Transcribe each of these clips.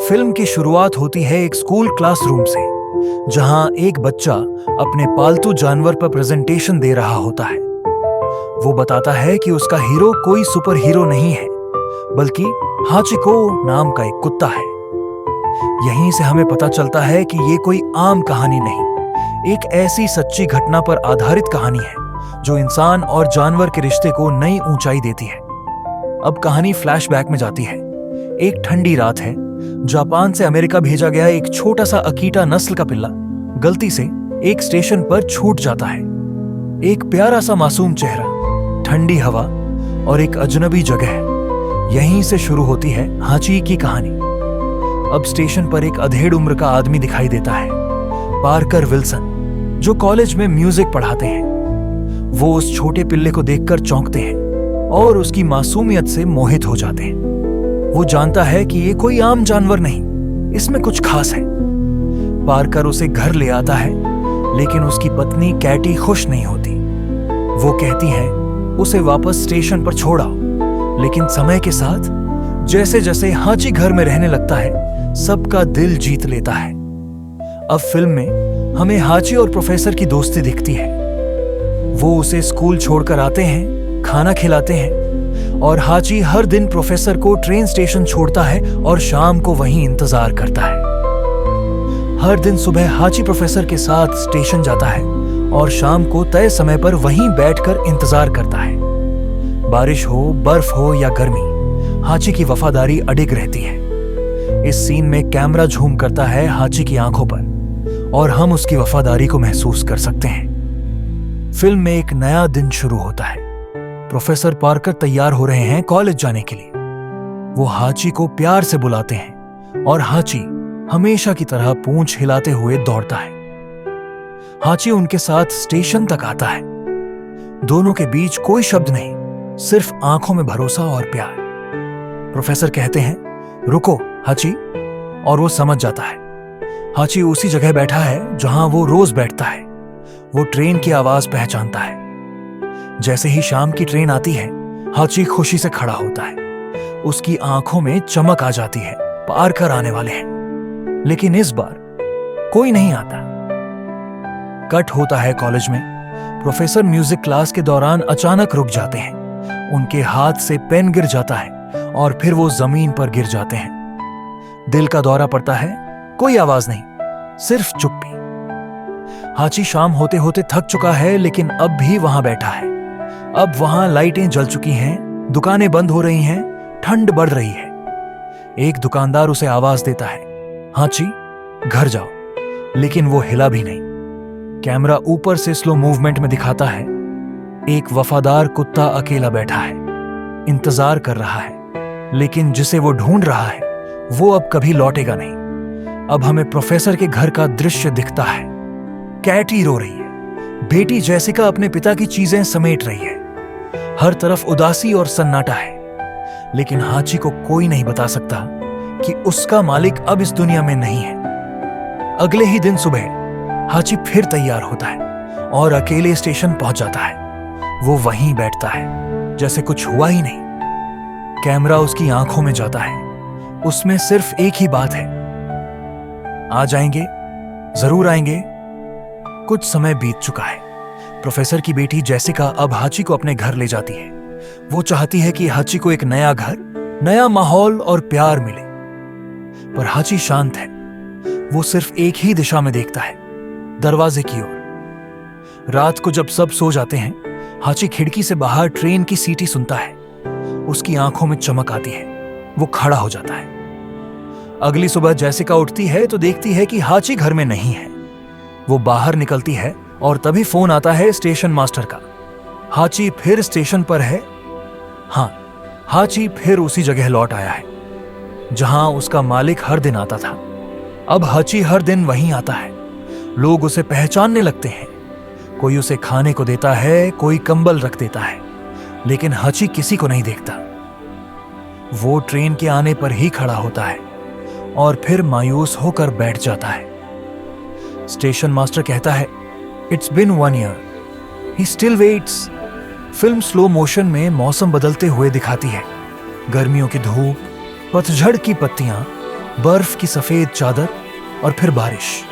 Film की शुरुआत होती है एक स्कूल क्लासरूम से, जहां एक बच्चा अपने पालतू जानवर पर प्रेजेंटेशन दे रहा होता है। वो बताता है कि उसका हीरो कोई सुपर हीरो नहीं है, बल्कि हाचिको नाम का एक कुत्ता है। यहीं से हमें पता चलता है कि ये कोई आम कहानी नहीं, एक ऐसी सच्ची घटना पर आधारित कहानी है जो इंसान और जानवर के रिश्ते को नई ऊंचाई देती है। अब कहानी फ्लैशबैक में जाती है। एक ठंडी रात है। जापान से अमेरिका भेजा गया एक छोटा सा अकीटा नस्ल का पिल्ला गलती से एक स्टेशन पर छूट जाता है। एक प्यारा सा मासूम चेहरा, ठंडी हवा और एक अजनबी जगह, यहीं से शुरू होती है हाची की कहानी। अब स्टेशन पर एक अधेड़ उम्र का आदमी दिखाई देता है, पार्कर विल्सन, जो कॉलेज में म्यूजिक पढ़ाते हैं। वो उस छोटे पिल्ले को देखकर चौंकते हैं और उसकी मासूमियत से मोहित हो जाते हैं। वो जानता है कि ये कोई आम जानवर नहीं, इसमें कुछ खास है। पार्कर उसे घर ले आता है, लेकिन उसकी पत्नी कैटी खुश नहीं होती। वो कहती है उसे वापस स्टेशन पर छोड़ आओ, लेकिन समय के साथ जैसे जैसे हाची घर में रहने लगता है, सबका दिल जीत लेता है। अब फिल्म में हमें हाची और प्रोफेसर की दोस्ती दिखती है। वो उसे स्कूल छोड़कर आते हैं, खाना खिलाते हैं और हाची हर दिन प्रोफेसर को ट्रेन स्टेशन छोड़ता है और शाम को वहीं इंतजार करता है। हर दिन सुबह हाची प्रोफेसर के साथ स्टेशन जाता है और शाम को तय समय पर वहीं बैठकर इंतजार करता है। बारिश हो, बर्फ हो या गर्मी, हाची की वफादारी अडिग रहती है। इस सीन में कैमरा झूम करता है हाची की आंखों पर और हम उसकी वफादारी को महसूस कर सकते हैं। फिल्म में एक नया दिन शुरू होता है। प्रोफेसर पार्कर तैयार हो रहे हैं कॉलेज जाने के लिए। वो हाची को प्यार से बुलाते हैं और हाची हमेशा की तरह पूंछ हिलाते हुए दौड़ता है। हाची उनके साथ स्टेशन तक आता है। दोनों के बीच कोई शब्द नहीं, सिर्फ आंखों में भरोसा और प्यार। प्रोफेसर कहते हैं, रुको हाची, और वो समझ जाता है। हाची उसी जगह बैठा है जहां वो रोज बैठता है। वो ट्रेन की आवाज पहचानता है। जैसे ही शाम की ट्रेन आती है, हाची खुशी से खड़ा होता है। उसकी आंखों में चमक आ जाती है, पार्कर आने वाले हैं। लेकिन इस बार कोई नहीं आता। कट होता है कॉलेज में। प्रोफेसर म्यूजिक क्लास के दौरान अचानक रुक जाते हैं। उनके हाथ से पेन गिर जाता है और फिर वो जमीन पर गिर जाते हैं। दिल का दौरा पड़ता है, कोई आवाज नहीं, सिर्फ चुप्पी। हाची शाम होते होते थक चुका है, लेकिन अब भी वहां बैठा है। अब वहां लाइटें जल चुकी हैं, दुकानें बंद हो रही हैं, ठंड बढ़ रही है। एक दुकानदार उसे आवाज देता है, हाची घर जाओ, लेकिन वो हिला भी नहीं। कैमरा ऊपर से स्लो मूवमेंट में दिखाता है, एक वफादार कुत्ता अकेला बैठा है, इंतजार कर रहा है, लेकिन जिसे वो ढूंढ रहा है वो अब कभी लौटेगा नहीं। अब हमें प्रोफेसर के घर का दृश्य दिखता है। कैटी रो रही है, बेटी जैसिका अपने पिता की चीजें समेट रही है। हर तरफ उदासी और सन्नाटा है, लेकिन हाची को कोई नहीं बता सकता कि उसका मालिक अब इस दुनिया में नहीं है। अगले ही दिन सुबह हाची फिर तैयार होता है और अकेले स्टेशन पहुंच जाता है। वो वहीं बैठता है जैसे कुछ हुआ ही नहीं। कैमरा उसकी आंखों में जाता है। उसमें सिर्फ एक ही बात है, आ जाएंगे, जरूर आएंगे। कुछ समय बीत चुका है। प्रोफेसर की बेटी जैसिका अब हाची को अपने घर ले जाती है। वो चाहती है कि हाची को एक नया घर, नया माहौल और प्यार मिले, पर हाची शांत है। वो सिर्फ एक ही दिशा में देखता है, दरवाजे की ओर। रात को जब सब सो जाते हैं, हाची खिड़की से बाहर ट्रेन की सीटी सुनता है। उसकी आंखों में चमक आती है। वो खड़ा हो जाता है। अगली सुबह जैसिका उठती है तो देखती है कि हाची घर में नहीं है। वो बाहर निकलती है और तभी फोन आता है स्टेशन मास्टर का। हाची फिर स्टेशन पर है। हाँ, हाची फिर उसी जगह लौट आया है जहां उसका मालिक हर दिन आता था। अब हाची हर दिन वहीं आता है। लोग उसे पहचानने लगते हैं। कोई उसे खाने को देता है, कोई कंबल रख देता है, लेकिन हाची किसी को नहीं देखता। वो ट्रेन के आने पर ही खड़ा होता है और फिर मायूस होकर बैठ जाता है। स्टेशन मास्टर कहता है, it's been 1 year, he still waits. Film slow motion में मौसम बदलते हुए दिखाती है। गर्मियों की धूप, पतझड़ की पत्तियां, बर्फ की सफेद चादर और फिर बारिश।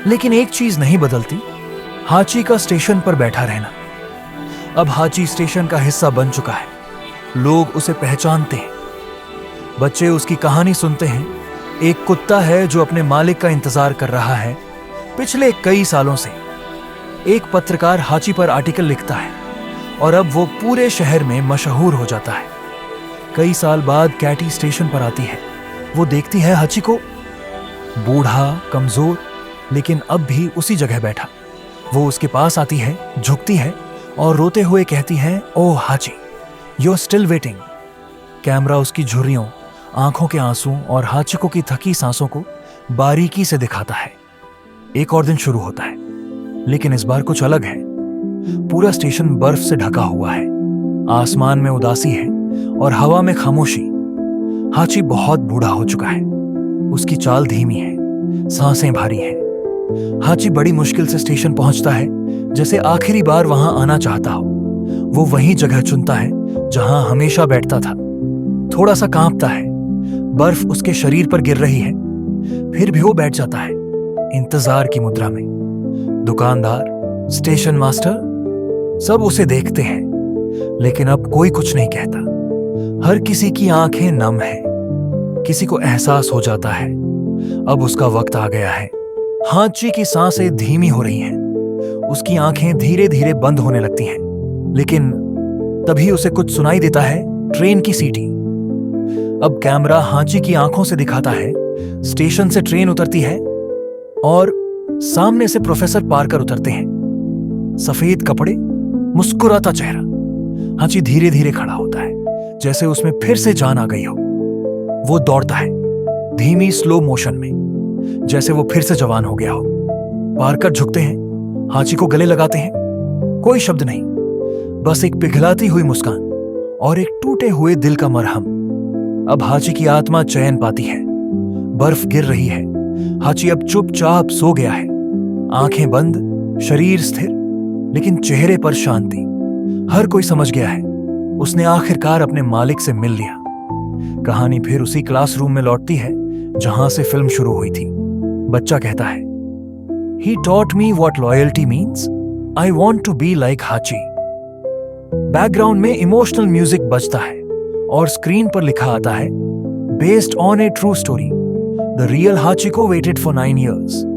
लेकिन एक चीज नहीं बदलती, हाची का स्टेशन पर बैठा रहना। अब हाची स्टेशन का हिस्सा बन चुका है। लोग उसे पहचानते हैं, बच्चे उसकी कहानी सुनते हैं। एक कुत्ता है जो अपने मालिक का इंतजार कर रहा है पिछले कई सालों से। एक पत्रकार हाची पर आर्टिकल लिखता है और अब वो पूरे शहर में मशहूर हो जाता है। कई साल बाद कैटी स्टेशन पर आती है। वो देखती है हाची को, बूढ़ा, कमजोर, लेकिन अब भी उसी जगह बैठा। वो उसके पास आती है, झुकती है और रोते हुए कहती है, oh Hachi, you are still waiting. Camera उसकी झुर्रियों, आंखों के आंसू और हाचिको की थकी सांसों को बारीकी से दिखाता है। एक और दिन शुरू होता है, लेकिन इस बार कुछ अलग है। पूरा स्टेशन बर्फ से ढका हुआ है। आसमान में उदासी है और हवा में खामोशी। हाची बहुत बूढ़ा हो चुका है। उसकी चाल धीमी है, सांसें भारी हैं। हाची बड़ी मुश्किल से स्टेशन पहुंचता है, जैसे आखिरी बार वहां आना चाहता हो। वो वही जगह चुनता है जहां हमेशा बैठता था। थोड़ा सा कांपता है, बर्फ उसके शरीर पर गिर रही है, फिर भी वो बैठ जाता है, इंतजार की मुद्रा में। दुकानदार, स्टेशन मास्टर, सब उसे देखते हैं, लेकिन अब कोई कुछ नहीं कहता। हर किसी की आंखें नम है। किसी को एहसास हो जाता है अब उसका वक्त आ गया है। हाची की सांसें धीमी हो रही हैं। उसकी आंखें धीरे धीरे बंद होने लगती हैं। लेकिन तभी उसे कुछ सुनाई देता है, ट्रेन की सीटी। अब कैमरा हाची की आंखों से दिखाता है। स्टेशन से ट्रेन उतरती है और सामने से प्रोफेसर पार्कर उतरते हैं। सफेद कपड़े, मुस्कुराता चेहरा। हाची धीरे धीरे खड़ा होता है, जैसे उसमें फिर से जान आ गई हो। वो दौड़ता है, धीमी स्लो मोशन में, जैसे वो फिर से जवान हो गया हो। पार्कर झुकते हैं, हाची को गले लगाते हैं। कोई शब्द नहीं, बस एक पिघलाती हुई मुस्कान और एक टूटे हुए दिल का मरहम। अब हाची की आत्मा चैन पाती है। बर्फ गिर रही है। हाची अब चुपचाप सो गया है, आंखें बंद, शरीर स्थिर, लेकिन चेहरे पर शांति। हर कोई समझ गया है, उसने आखिरकार अपने मालिक से मिल लिया। कहानी फिर उसी क्लासरूम में लौटती है जहां से फिल्म शुरू हुई थी। बच्चा कहता है, He taught me what loyalty means. I want to be like Hachi. Background में इमोशनल म्यूजिक बजता है और स्क्रीन पर लिखा आता है, Based on a true story. The real Hachiko waited for 9 years.